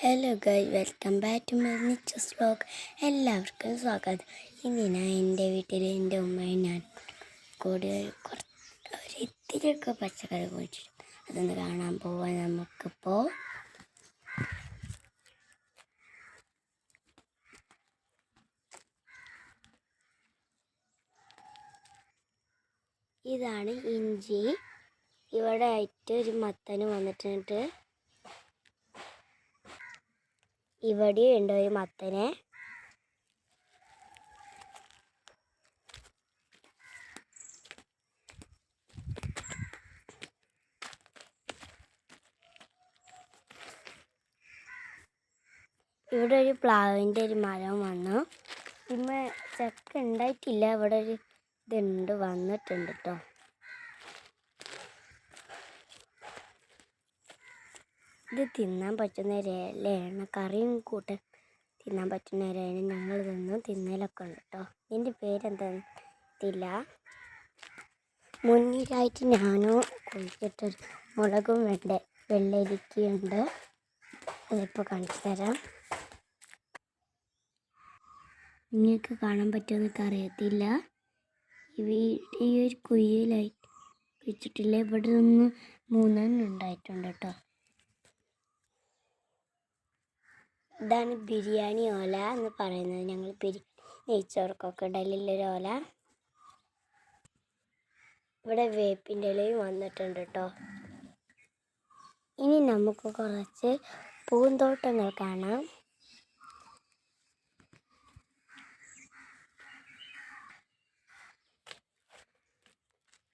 Hello guys, welcome back to my നിച്ചസ് vlog. എല്ലാവർക്കും സ്വാഗതം. ഇന്ന് ഞാൻ എൻ്റെ വീട്ടിൽ എൻ്റെ ഉമ്മയും ഞാൻ കൂടി ഒരിത്തിരിയൊക്കെ പച്ചക്കറി കുഴിച്ചിട്ട് അതൊന്ന് കാണാൻ പോവാൻ. നമുക്കിപ്പോൾ ഇതാണ് ഇഞ്ചി. ഇവിടെ ആയിട്ട് ഒരു മത്തന് വന്നിട്ടുണ്ട്. ഇവിടെ ഉണ്ട് ഒരു മത്തന്. ഇവിടെ ഒരു പ്ലാവിൻ്റെ ഒരു മരം വന്നു. പിന്നെ ചക്ക ഉണ്ടായിട്ടില്ല. ഇവിടെ ഒരു ഇതുണ്ട്, വന്നിട്ടുണ്ട് കേട്ടോ. ഇത് തിന്നാൻ പറ്റുന്ന ഒരു ഇലയാണ്, കറിയും കൂട്ടാൻ തിന്നാൻ പറ്റുന്ന ഒരു ഇല. ഞങ്ങൾ തിന്നലൊക്കെ ഉണ്ട് കേട്ടോ. ഇതിൻ്റെ പേരെന്താന്നില്ല. മുന്നിലായിട്ട് ഞാനും കുഴിച്ചിട്ടൊരു മുളകും വെള്ളരിക്കയുണ്ട്. അതിപ്പോൾ കാണിച്ചു തരാം. നിങ്ങൾക്ക് കാണാൻ പറ്റുമെന്നൊക്കെ അറിയത്തില്ല. ഈ ഒരു കുയ്യിലായി വെച്ചിട്ടില്ല. ഇവിടെ നിന്ന് 3 ഉണ്ടായിട്ടുണ്ട് കേട്ടോ. ഇതാണ് ബിരിയാണി ഓല എന്ന് പറയുന്നത്. ഞങ്ങൾ നെയ്ച്ചോർക്കൊക്കെ ഇടലുള്ളൊരു ഓല. ഇവിടെ വേപ്പിൻ്റെ ഇലയും വന്നിട്ടുണ്ട് കേട്ടോ. ഇനി നമുക്ക് കുറച്ച് പൂന്തോട്ടങ്ങൾ കാണാം.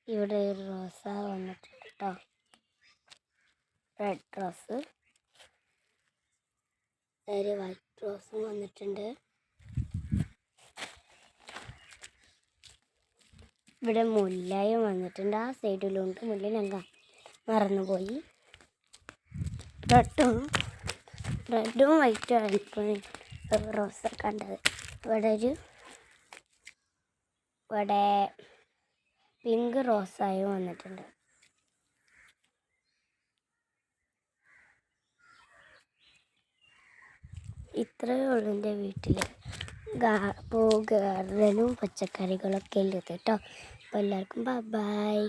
ഇവിടെ ഒരു റോസ വന്നിട്ടുണ്ട് കേട്ടോ, റെഡ് റോസ്. ഒരു വൈറ്റ് റോസും വന്നിട്ടുണ്ട്. ഇവിടെ മുല്ലയും വന്നിട്ടുണ്ട്. ആ സൈഡിലുണ്ട് മുല്ല, ഞങ്ങൾ മറന്നുപോയി. റെഡും വൈറ്റും ആയിരിക്കും റോസ് കണ്ടത്. ഇവിടെ പിങ്ക് റോസായും വന്നിട്ടുണ്ട്. ഇത്രയേ ഉള്ളൂ എൻ്റെ വീട്ടിൽ. ഗാർഡനും പച്ചക്കറികളൊക്കെ ഉള്ളത് കേട്ടോ. അപ്പോൾ എല്ലാവർക്കും ബൈ.